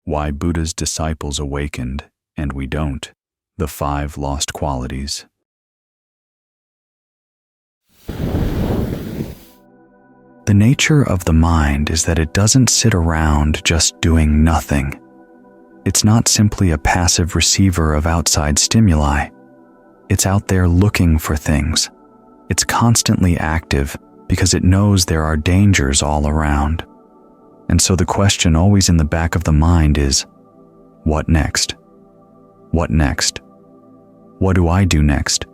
Why Buddha's disciples awakened and we don't. The 5 lost qualities. The nature of the mind is that it doesn't sit around just doing nothing. It's not simply a passive receiver of outside stimuli. It's out there looking for things. It's constantly active because it knows there are dangers all around. And so the question always in the back of the mind is, what next? What next? What do I do next?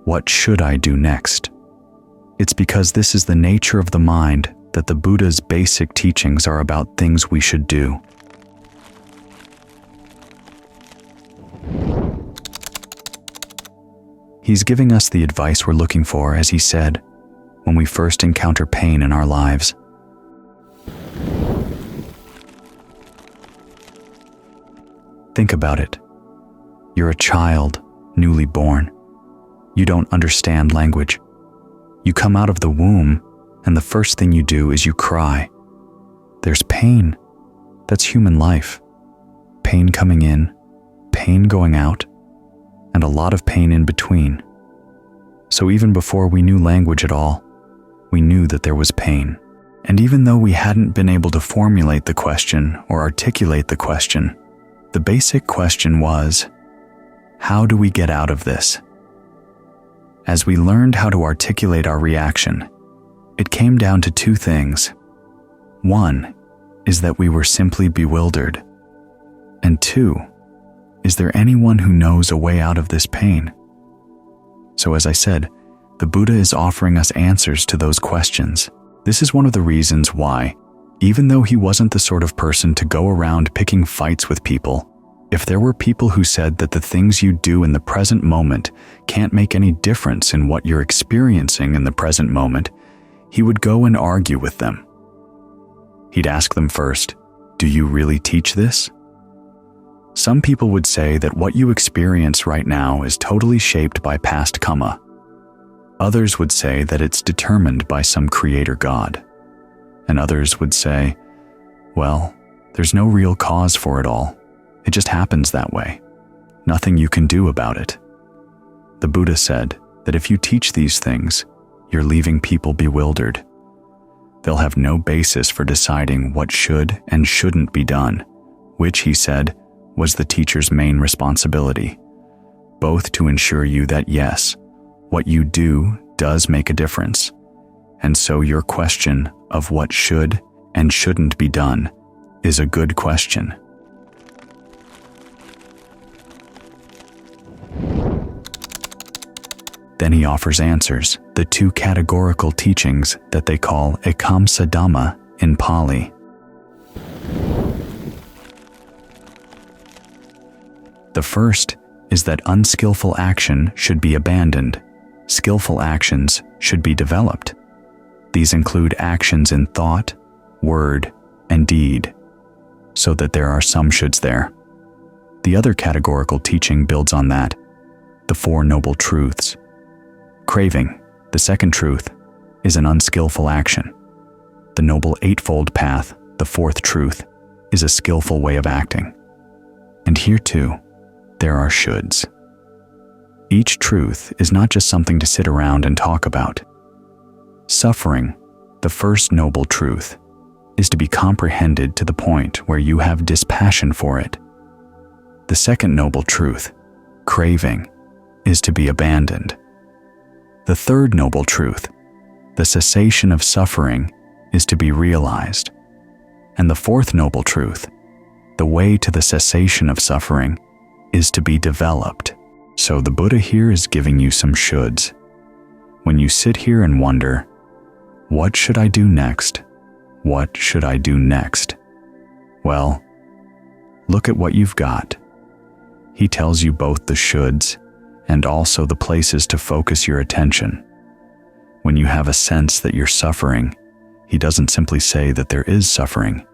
What should I do next? It's because this is the nature of the mind that the Buddha's basic teachings are about things we should do. He's giving us the advice we're looking for, as he said, when we first encounter pain in our lives. Think about it. You're a child, newly born. You don't understand language. You come out of the womb, and the first thing you do is you cry. There's pain. That's human life. Pain coming in, pain going out, and a lot of pain in between. So even before we knew language at all, we knew that there was pain. And even though we hadn't been able to formulate the question or articulate the question, the basic question was, how do we get out of this? As we learned how to articulate our reaction, it came down to 2 things. 1 is that we were simply bewildered. And 2, is there anyone who knows a way out of this pain? So as I said, the Buddha is offering us answers to those questions. This is one of the reasons why, even though he wasn't the sort of person to go around picking fights with people, if there were people who said that the things you do in the present moment can't make any difference in what you're experiencing in the present moment, he would go and argue with them. He'd ask them first, "Do you really teach this?" Some people would say that what you experience right now is totally shaped by past karma. Others would say that it's determined by some creator God. And others would say, well, there's no real cause for it all. It just happens that way. Nothing you can do about it. The Buddha said that if you teach these things, you're leaving people bewildered. They'll have no basis for deciding what should and shouldn't be done, which, he said, was the teacher's main responsibility, both to ensure you that yes, what you do does make a difference, and so your question of what should and shouldn't be done is a good question. Then he offers answers, the 2 categorical teachings that they call Ekamsa Dhamma in Pali. The first is that unskillful action should be abandoned. Skillful actions should be developed. These include actions in thought, word, and deed, so that there are some shoulds there. The other categorical teaching builds on that, the 4 noble truths. Craving, the second truth, is an unskillful action. The Noble Eightfold Path, the 4th truth, is a skillful way of acting. And here too, there are shoulds. Each truth is not just something to sit around and talk about. Suffering, the first noble truth, is to be comprehended to the point where you have dispassion for it. The second noble truth, craving, is to be abandoned. The third noble truth, the cessation of suffering, is to be realized. And the 4th noble truth, the way to the cessation of suffering, is to be developed. So the Buddha here is giving you some shoulds. When you sit here and wonder, what should I do next? What should I do next? Well, look at what you've got. He tells you both the shoulds and also the places to focus your attention. When you have a sense that you're suffering, he doesn't simply say that there is suffering.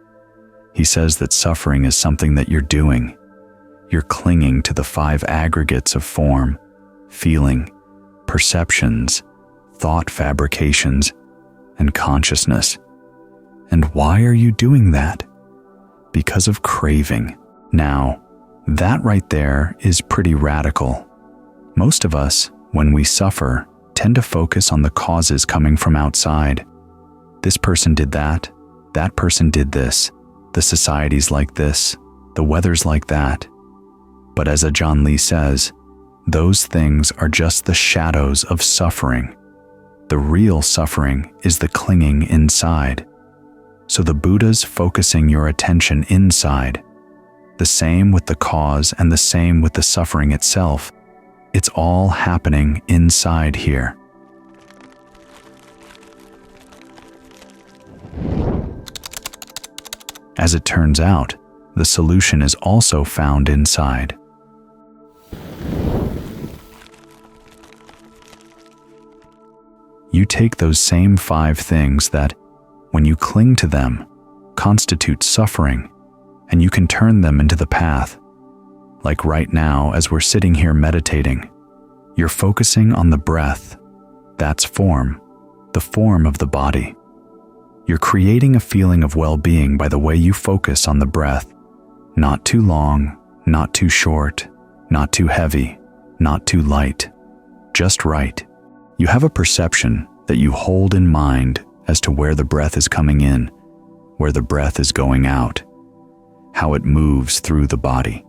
He says that suffering is something that you're doing. You're clinging to the 5 aggregates of form, feeling, perceptions, thought fabrications, and consciousness. And why are you doing that? because of craving. Now, that right there is pretty radical. Most of us, when we suffer, tend to focus on the causes coming from outside. This person did that person did this, the society's like this, the weather's like that. But as Ajahn Lee says, those things are just the shadows of suffering. The real suffering is the clinging inside. So the Buddha's focusing your attention inside. The same with the cause and the same with the suffering itself. It's all happening inside here. As it turns out, the solution is also found inside. You take those same 5 things that, when you cling to them, constitute suffering, and you can turn them into the path. Like right now, as we're sitting here meditating, you're focusing on the breath. That's form, the form of the body. You're creating a feeling of well-being by the way you focus on the breath. Not too long, not too short, not too heavy, not too light. Just right. You have a perception that you hold in mind as to where the breath is coming in, where the breath is going out, how it moves through the body.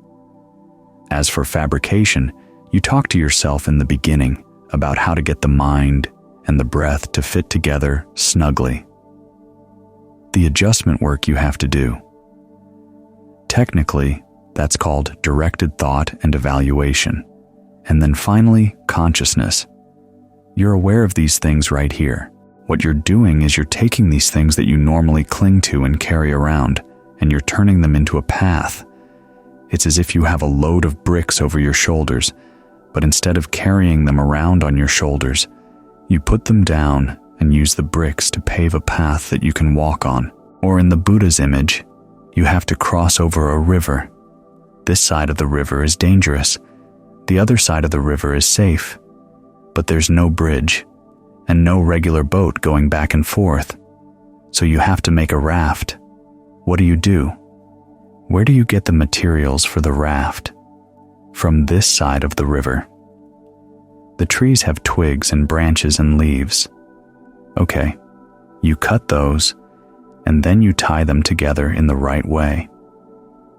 As for fabrication, you talk to yourself in the beginning about how to get the mind and the breath to fit together snugly. The adjustment work you have to do. Technically, that's called directed thought and evaluation. And then finally, consciousness. You're aware of these things right here. What you're doing is you're taking these things that you normally cling to and carry around, and you're turning them into a path. It's as if you have a load of bricks over your shoulders, but instead of carrying them around on your shoulders, you put them down and use the bricks to pave a path that you can walk on. Or in the Buddha's image, you have to cross over a river. This side of the river is dangerous. The other side of the river is safe. But there's no bridge and no regular boat going back and forth. So you have to make a raft. What do? Where do you get the materials for the raft? From this side of the river. The trees have twigs and branches and leaves. Okay, you cut those, and then you tie them together in the right way.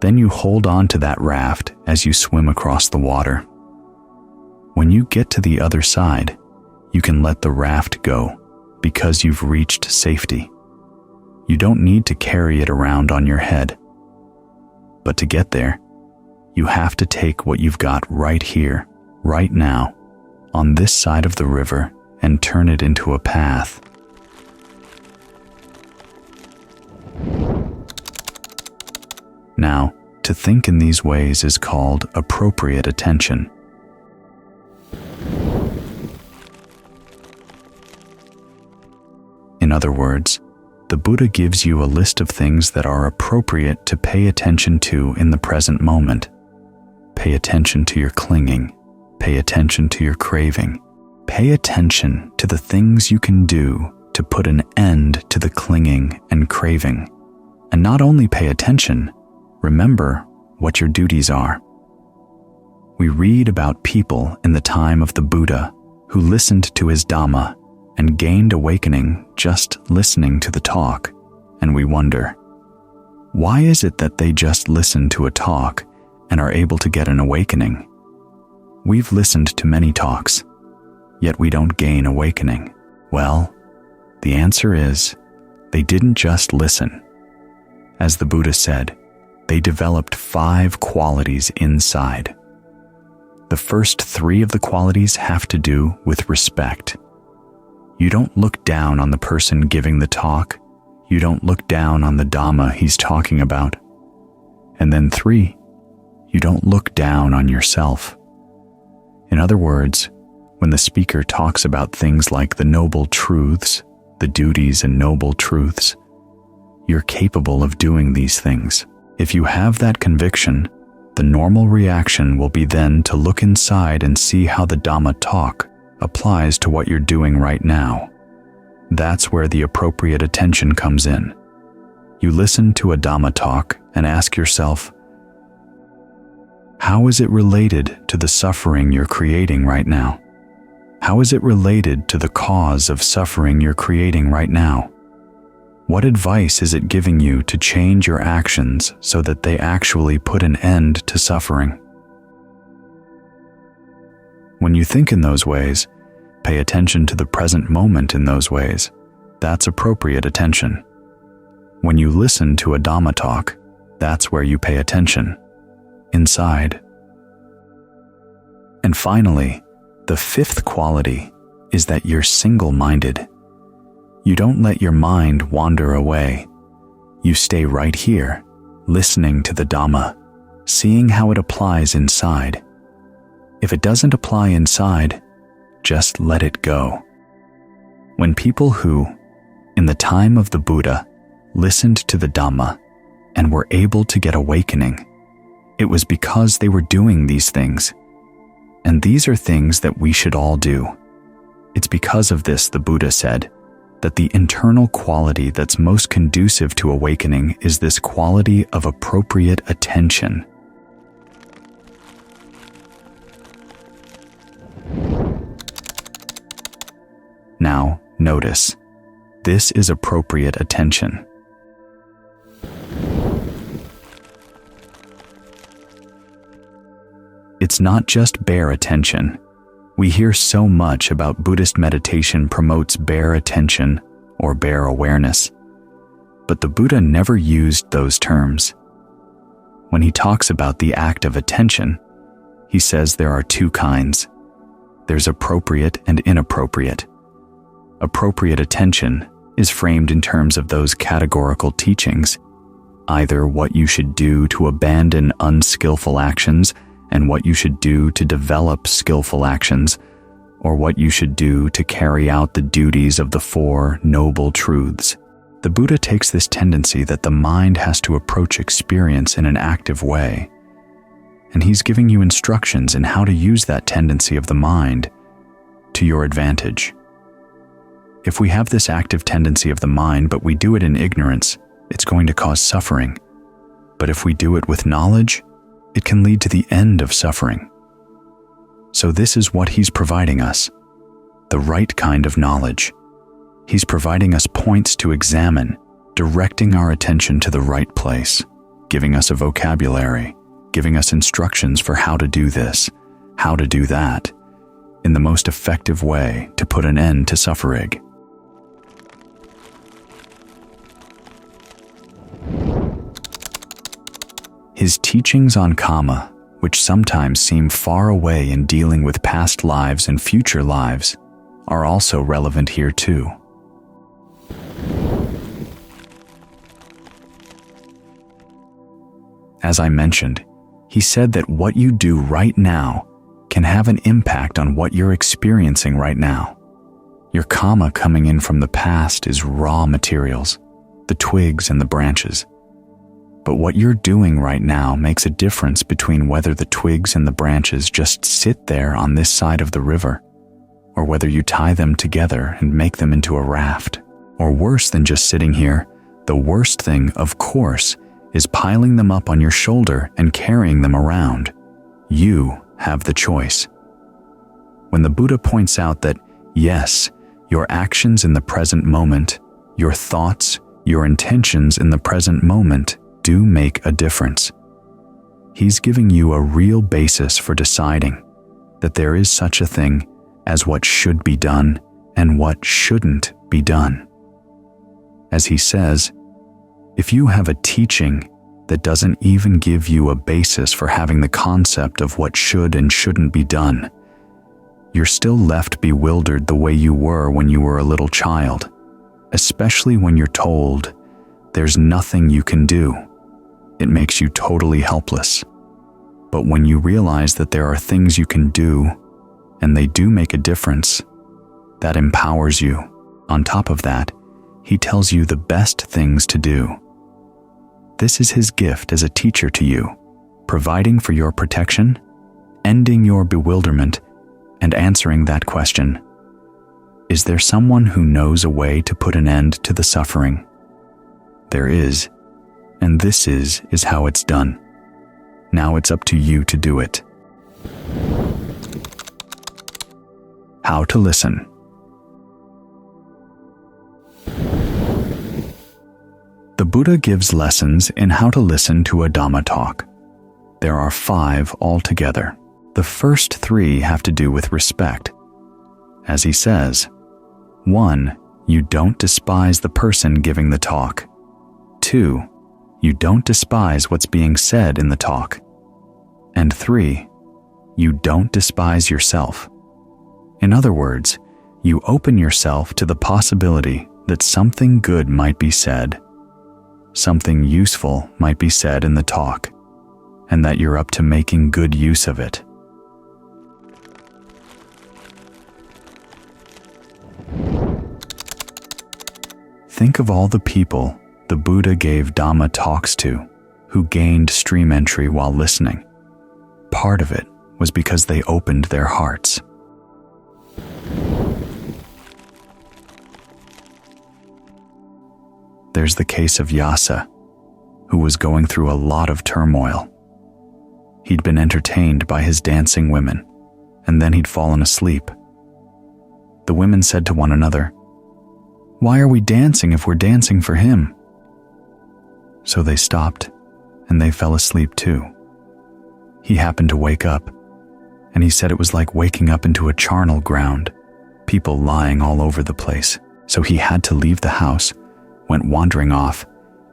Then you hold on to that raft as you swim across the water. When you get to the other side, you can let the raft go because you've reached safety. You don't need to carry it around on your head. But to get there, you have to take what you've got right here, right now, on this side of the river, and turn it into a path. Now, to think in these ways is called appropriate attention. In other words, the Buddha gives you a list of things that are appropriate to pay attention to in the present moment. Pay attention to your clinging. Pay attention to your craving. Pay attention to the things you can do to put an end to the clinging and craving. And not only pay attention, remember what your duties are. We read about people in the time of the Buddha who listened to his Dhamma and gained awakening just listening to the talk, and we wonder, why is it that they just listen to a talk and are able to get an awakening? We've listened to many talks, yet we don't gain awakening. Well, the answer is, they didn't just listen. As the Buddha said, they developed 5 qualities inside. The first 3 of the qualities have to do with respect. You don't look down on the person giving the talk. You don't look down on the Dhamma he's talking about. And then 3, you don't look down on yourself. In other words, when the speaker talks about things like the noble truths, the duties and noble truths, you're capable of doing these things. If you have that conviction, the normal reaction will be then to look inside and see how the Dhamma talk applies to what you're doing right now. That's where the appropriate attention comes in. You listen to a Dhamma talk and ask yourself, how is it related to the suffering you're creating right now? How is it related to the cause of suffering you're creating right now? What advice is it giving you to change your actions so that they actually put an end to suffering? When you think in those ways, pay attention to the present moment in those ways. That's appropriate attention. When you listen to a Dhamma talk, that's where you pay attention, inside. And finally, the fifth quality is that you're single-minded. You don't let your mind wander away. You stay right here, listening to the Dhamma, seeing how it applies inside. If it doesn't apply inside, just let it go. When people who, in the time of the Buddha, listened to the Dhamma and were able to get awakening, it was because they were doing these things. And these are things that we should all do. It's because of this, the Buddha said, that the internal quality that's most conducive to awakening is this quality of appropriate attention. Now, notice, this is appropriate attention. It's not just bare attention. We hear so much about Buddhist meditation promotes bare attention or bare awareness, but the Buddha never used those terms. When he talks about the act of attention, he says there are two kinds. There's appropriate and inappropriate. Appropriate attention is framed in terms of those categorical teachings, either what you should do to abandon unskillful actions and what you should do to develop skillful actions, or what you should do to carry out the duties of the Four Noble Truths. The Buddha takes this tendency that the mind has to approach experience in an active way, and he's giving you instructions in how to use that tendency of the mind to your advantage. If we have this active tendency of the mind but we do it in ignorance, it's going to cause suffering. But if we do it with knowledge, it can lead to the end of suffering. So this is what he's providing us, the right kind of knowledge. He's providing us points to examine, directing our attention to the right place, giving us a vocabulary, giving us instructions for how to do this, how to do that, in the most effective way to put an end to suffering. His teachings on karma, which sometimes seem far away in dealing with past lives and future lives, are also relevant here too. As I mentioned, he said that what you do right now can have an impact on what you're experiencing right now. Your karma coming in from the past is raw materials, the twigs and the branches. But what you're doing right now makes a difference between whether the twigs and the branches just sit there on this side of the river, or whether you tie them together and make them into a raft. Or worse than just sitting here, the worst thing, of course, is piling them up on your shoulder and carrying them around. You have the choice. When the Buddha points out that, yes, your actions in the present moment, your thoughts, your intentions in the present moment do make a difference, he's giving you a real basis for deciding that there is such a thing as what should be done and what shouldn't be done. As he says, if you have a teaching that doesn't even give you a basis for having the concept of what should and shouldn't be done, you're still left bewildered the way you were when you were a little child, especially when you're told there's nothing you can do. It makes you totally helpless. But when you realize that there are things you can do, and they do make a difference, that empowers you. On top of that, he tells you the best things to do. This is his gift as a teacher to you, providing for your protection, ending your bewilderment, and answering that question: is there someone who knows a way to put an end to the suffering? There is, and this is how it's done. Now it's up to you to do it. How to listen. The Buddha gives lessons in how to listen to a Dhamma talk. There are 5 altogether. The first 3 have to do with respect. As he says, 1. You don't despise the person giving the talk. 2. You don't despise what's being said in the talk. And 3. You don't despise yourself. In other words, you open yourself to the possibility that something good might be said, something useful might be said in the talk, and that you're up to making good use of it. Think of all the people the Buddha gave Dhamma talks to who gained stream entry while listening. Part of it was because they opened their hearts. There's the case of Yasa, who was going through a lot of turmoil. He'd been entertained by his dancing women, and then he'd fallen asleep. The women said to one another, "Why are we dancing if we're dancing for him?" So they stopped, and they fell asleep too. He happened to wake up, and he said it was like waking up into a charnel ground, people lying all over the place. So he had to leave the house, went wandering off,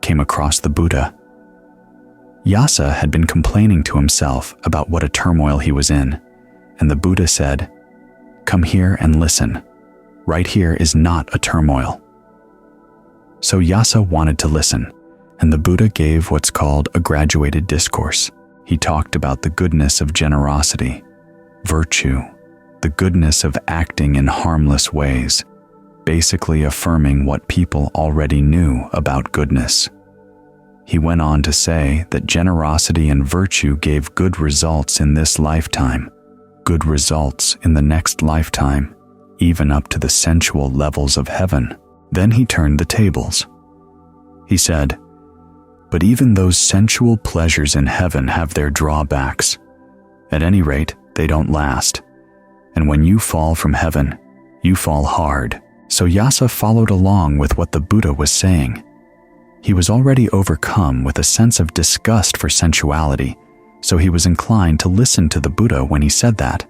came across the Buddha. Yasa had been complaining to himself about what a turmoil he was in, and the Buddha said, "Come here and listen. Right here is not a turmoil." So Yasa wanted to listen, and the Buddha gave what's called a graduated discourse. He talked about the goodness of generosity, virtue, the goodness of acting in harmless ways, basically affirming what people already knew about goodness. He went on to say that generosity and virtue gave good results in this lifetime, good results in the next lifetime, even up to the sensual levels of heaven. Then he turned the tables. He said, "But even those sensual pleasures in heaven have their drawbacks. At any rate, they don't last. And when you fall from heaven, you fall hard." So Yasa followed along with what the Buddha was saying. He was already overcome with a sense of disgust for sensuality, so he was inclined to listen to the Buddha when he said that.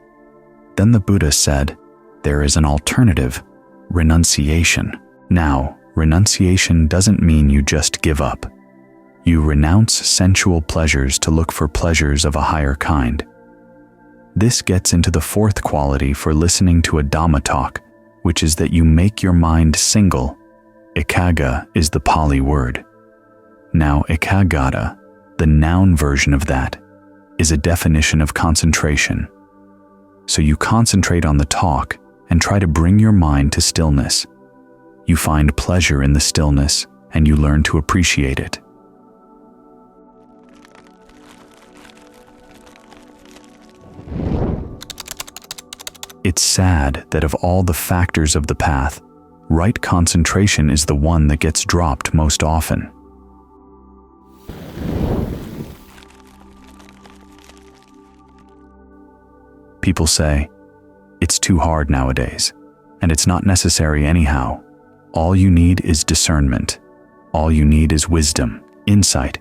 Then the Buddha said, there is an alternative, renunciation. Now, renunciation doesn't mean you just give up. You renounce sensual pleasures to look for pleasures of a higher kind. This gets into the 4th quality for listening to a Dhamma talk, which is that you make your mind single. Ekaga is the Pali word. Now, ekagata, the noun version of that, is a definition of concentration. So you concentrate on the talk and try to bring your mind to stillness. You find pleasure in the stillness, and you learn to appreciate it. It's sad that of all the factors of the path, right concentration is the one that gets dropped most often. People say, "It's too hard nowadays, and it's not necessary anyhow. All you need is discernment. All you need is wisdom, insight.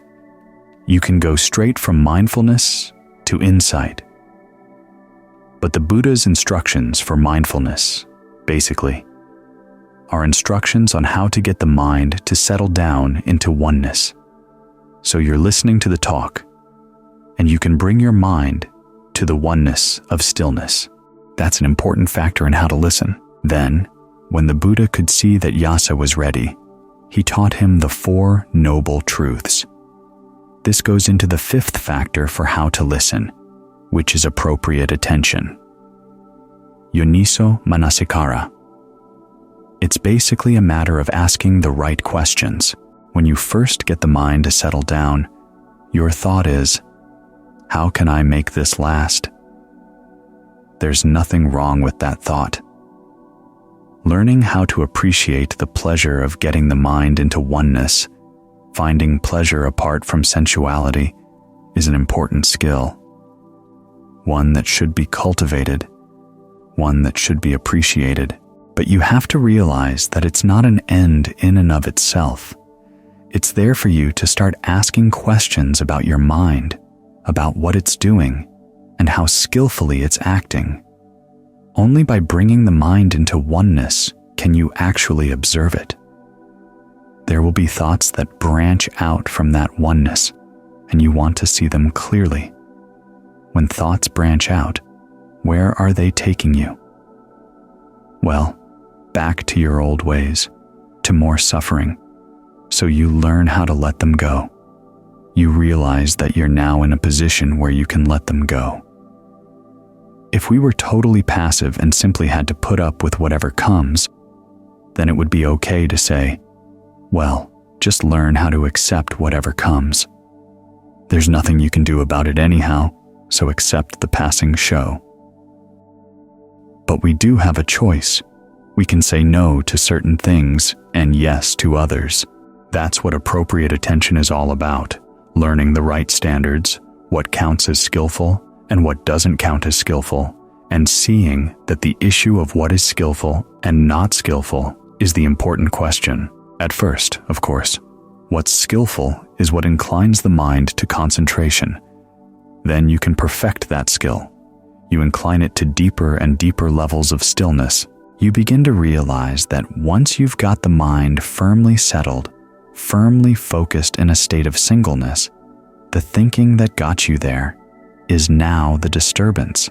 You can go straight from mindfulness to insight." But the Buddha's instructions for mindfulness, basically, are instructions on how to get the mind to settle down into oneness. So you're listening to the talk, and you can bring your mind to the oneness of stillness. That's an important factor in how to listen. Then, when the Buddha could see that Yasa was ready, he taught him the 4 noble truths. This goes into the 5th factor for how to listen, which is appropriate attention. Yoniso Manasikara. It's basically a matter of asking the right questions. When you first get the mind to settle down, your thought is, how can I make this last? There's nothing wrong with that thought. Learning how to appreciate the pleasure of getting the mind into oneness Finding pleasure apart from sensuality is an important skill, one that should be cultivated, one that should be appreciated. But you have to realize that it's not an end in and of itself. It's there for you to start asking questions about your mind, about what it's doing, and how skillfully it's acting. Only by bringing the mind into oneness can you actually observe it. There will be thoughts that branch out from that oneness, and you want to see them clearly. When thoughts branch out, where are they taking you? Well, back to your old ways, to more suffering, so you learn how to let them go. You realize that you're now in a position where you can let them go. If we were totally passive and simply had to put up with whatever comes, then it would be okay to say, well, just learn how to accept whatever comes. There's nothing you can do about it anyhow, so accept the passing show. But we do have a choice. We can say no to certain things and yes to others. That's what appropriate attention is all about. Learning the right standards, what counts as skillful and what doesn't count as skillful, and seeing that the issue of what is skillful and not skillful is the important question. At first, of course, what's skillful is what inclines the mind to concentration. Then you can perfect that skill. You incline it to deeper and deeper levels of stillness. You begin to realize that once you've got the mind firmly settled, firmly focused in a state of singleness, the thinking that got you there is now the disturbance.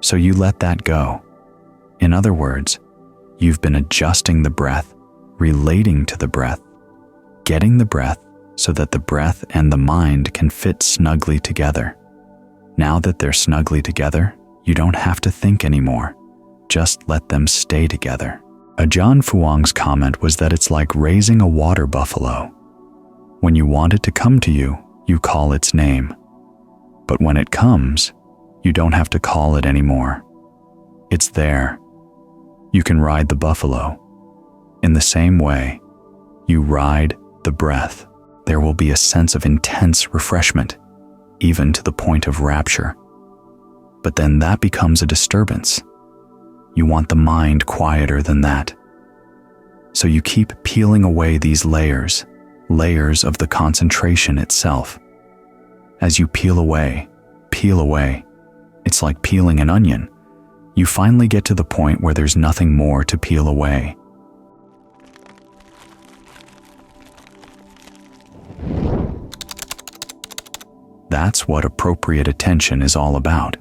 So you let that go. In other words, you've been adjusting the breath, relating to the breath, getting the breath so that the breath and the mind can fit snugly together. Now that they're snugly together, you don't have to think anymore. Just let them stay together. Ajahn Fuang's comment was that it's like raising a water buffalo. When you want it to come to you, you call its name. But when it comes, you don't have to call it anymore. It's there. You can ride the buffalo. In the same way, you ride the breath. There will be a sense of intense refreshment, even to the point of rapture. But then that becomes a disturbance. You want the mind quieter than that. So you keep peeling away these layers of the concentration itself. As you peel away, it's like peeling an onion. You finally get to the point where there's nothing more to peel away. That's what appropriate attention is all about.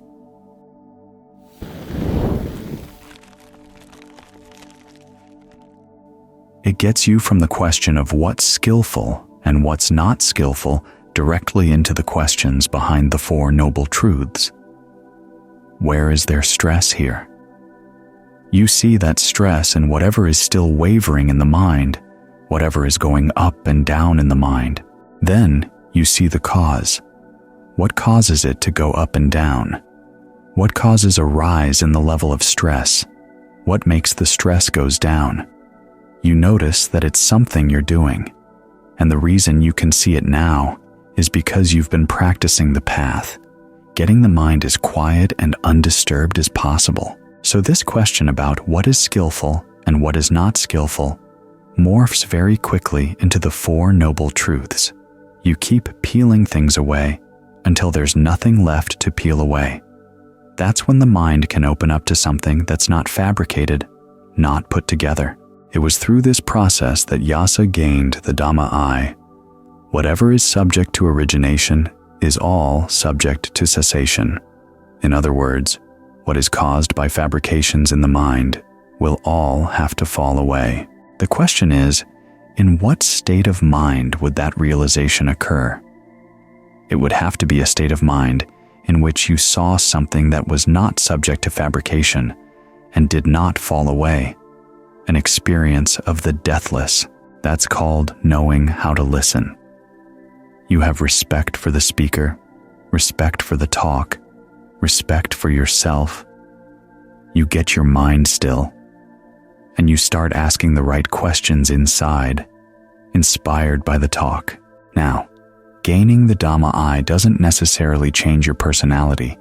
It gets you from the question of what's skillful and what's not skillful directly into the questions behind the Four Noble Truths. Where is there stress here? You see that stress in whatever is still wavering in the mind, whatever is going up and down in the mind. Then you see the cause. What causes it to go up and down? What causes a rise in the level of stress? What makes the stress goes down? You notice that it's something you're doing, and the reason you can see it now is because you've been practicing the path, getting the mind as quiet and undisturbed as possible. So this question about what is skillful and what is not skillful morphs very quickly into the Four Noble Truths. You keep peeling things away until there's nothing left to peel away. That's when the mind can open up to something that's not fabricated, not put together. It was through this process that Yasa gained the Dhamma eye. Whatever is subject to origination is all subject to cessation. In other words, what is caused by fabrications in the mind will all have to fall away. The question is, in what state of mind would that realization occur? It would have to be a state of mind in which you saw something that was not subject to fabrication and did not fall away. An experience of the deathless. That's called knowing how to listen. You have respect for the speaker, respect for the talk, respect for yourself. You get your mind still, and you start asking the right questions inside inspired by the talk. Now, gaining the Dhamma eye doesn't necessarily change your personality,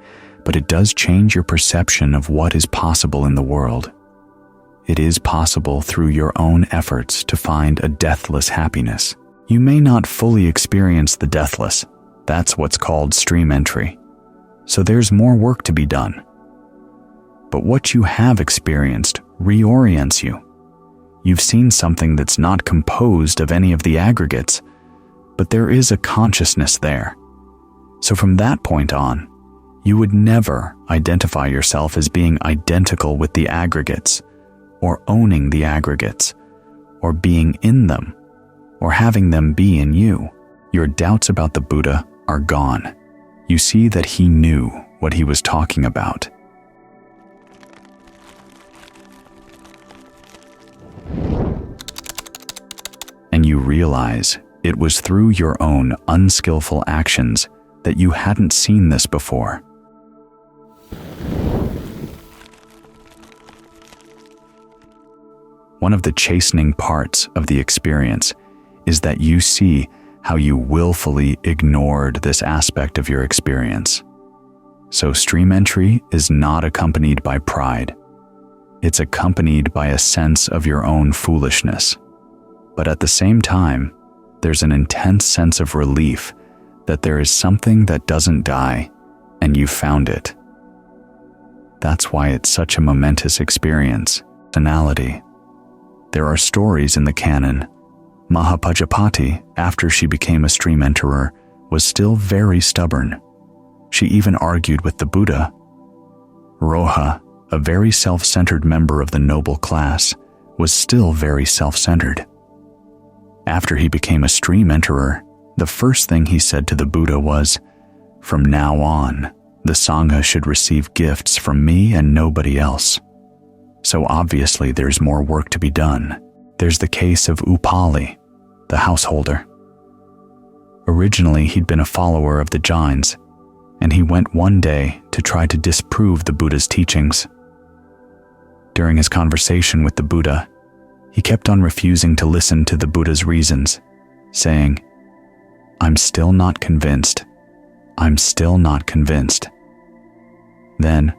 but it does change your perception of what is possible in the world. It is possible through your own efforts to find a deathless happiness. You may not fully experience the deathless. That's what's called stream entry. So there's more work to be done. But what you have experienced reorients you. You've seen something that's not composed of any of the aggregates, but there is a consciousness there. So from that point on, you would never identify yourself as being identical with the aggregates, or owning the aggregates, or being in them, or having them be in you. Your doubts about the Buddha are gone. You see that he knew what he was talking about. And you realize it was through your own unskillful actions that you hadn't seen this before. One of the chastening parts of the experience is that you see how you willfully ignored this aspect of your experience. So stream entry is not accompanied by pride. It's accompanied by a sense of your own foolishness. But at the same time, there's an intense sense of relief that there is something that doesn't die, and you found it. That's why it's such a momentous experience. Personality. There are stories in the canon. Mahapajapati, after she became a stream enterer, was still very stubborn. She even argued with the Buddha. Roha, a very self-centered member of the noble class, was still very self-centered. After he became a stream enterer, the first thing he said to the Buddha was, "From now on, the Sangha should receive gifts from me and nobody else." So obviously there's more work to be done. There's the case of Upali, the householder. Originally he'd been a follower of the Jains, and he went one day to try to disprove the Buddha's teachings. During his conversation with the Buddha, he kept on refusing to listen to the Buddha's reasons, saying, "I'm still not convinced. I'm still not convinced." Then,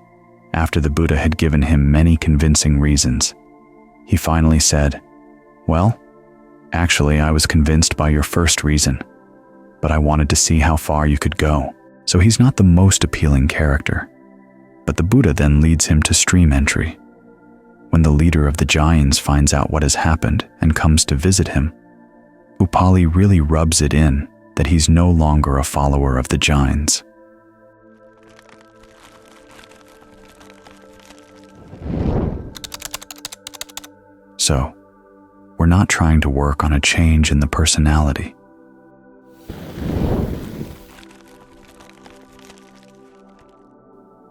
after the Buddha had given him many convincing reasons, he finally said, "Well, actually I was convinced by your first reason, but I wanted to see how far you could go." So he's not the most appealing character, but the Buddha then leads him to stream entry. When the leader of the Jains finds out what has happened and comes to visit him, Upali really rubs it in that he's no longer a follower of the Jains. So, we're not trying to work on a change in the personality.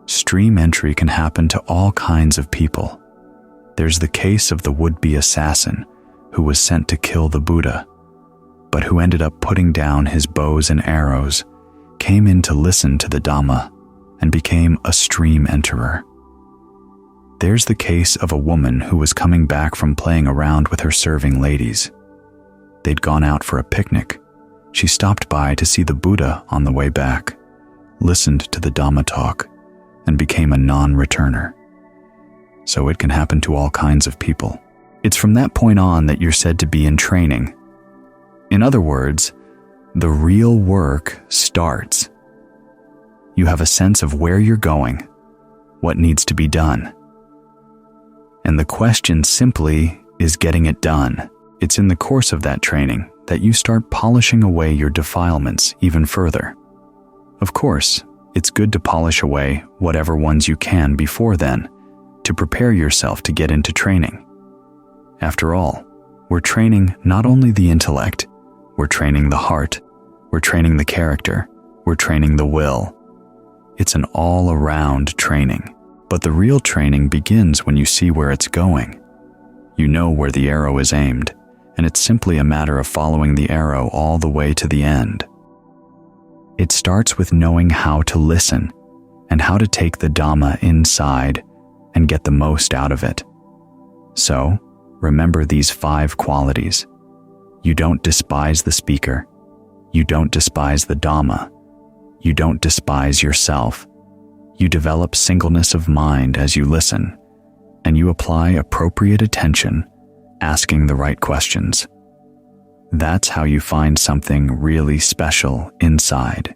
Stream entry can happen to all kinds of people. There's the case of the would-be assassin who was sent to kill the Buddha, but who ended up putting down his bows and arrows, came in to listen to the Dhamma, and became a stream enterer. There's the case of a woman who was coming back from playing around with her serving ladies. They'd gone out for a picnic. She stopped by to see the Buddha on the way back, listened to the Dhamma talk, and became a non-returner. So it can happen to all kinds of people. It's from that point on that you're said to be in training. In other words, the real work starts. You have a sense of where you're going, what needs to be done. And the question simply is getting it done. It's in the course of that training that you start polishing away your defilements even further. Of course, it's good to polish away whatever ones you can before then, to prepare yourself to get into training. After all, we're training not only the intellect, we're training the heart, we're training the character, we're training the will. It's an all-around training. But the real training begins when you see where it's going. You know where the arrow is aimed, and it's simply a matter of following the arrow all the way to the end. It starts with knowing how to listen and how to take the Dhamma inside and get the most out of it. So, remember these 5 qualities. You don't despise the speaker. You don't despise the Dhamma. You don't despise yourself. You develop singleness of mind as you listen, and you apply appropriate attention, asking the right questions. That's how you find something really special inside.